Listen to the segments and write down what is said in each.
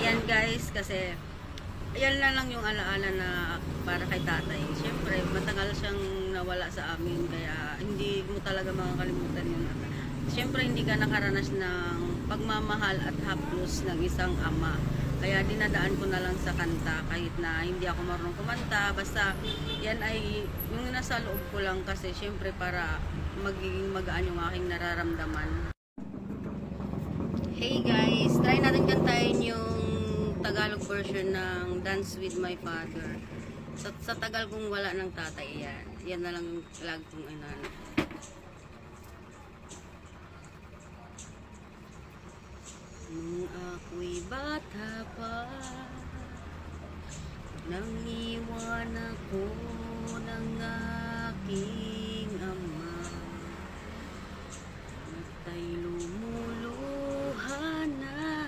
Ayan guys, kasi ayan lang yung alaala na para kay tatay. Siyempre, matagal siyang nawala sa amin, kaya hindi mo talaga makakalimutan yun. Siyempre, hindi ka nakaranas ng pagmamahal at haplos ng isang ama. Kaya dinadaan ko na lang sa kanta kahit na hindi ako marunong kumanta. Basta yan ay yung nasa loob ko lang kasi siyempre para magiging magaan yung aking nararamdaman. Hey guys, try natin kantahin yung Tagalog version ng Dance with My Father. Sa tagal kong wala ng tatay yan. Yan na lang lag kong inano. Nung ako'y bata pa, nang iwan ako ng aking ama, matay lumuluha na,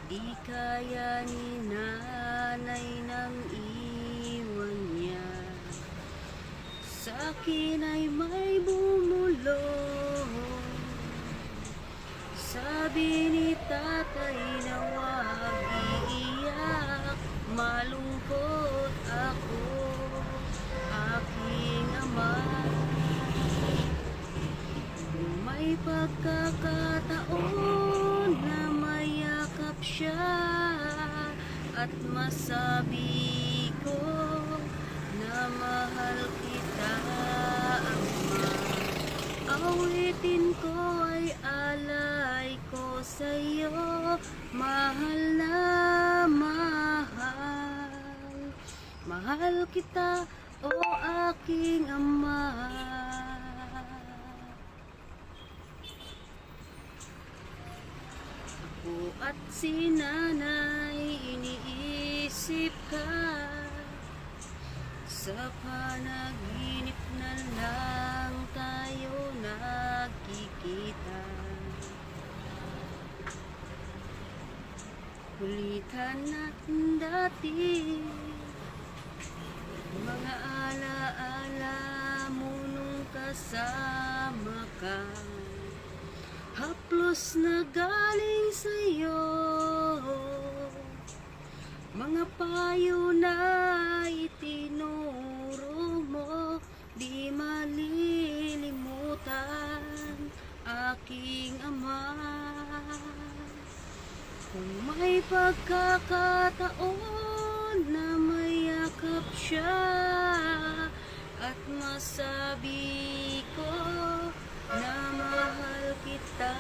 di kaya ni nanay nang iwan niya. Sa'kin ay may bumulong, sabi ni tatay na wag iiyak, malungkot ako, aking ama. May pagkakataon na mayakap siya at masabi ko na mahal kita, ama. Awitin ko ay alay ko sa'yo, mahal na mahal. Mahal kita, o aking ama. Ako at si nanay iniisip ka, sa panaginip na lang tayo nagkikita. Kulitan natin dati, mga alaala mo nung kasama ka, haplos na galing sa'yo, mga payo na itinuro mo, di malilimutan, aking ama. Kung may pagkakataon na mayakap siya at masabi ko na mahal kita,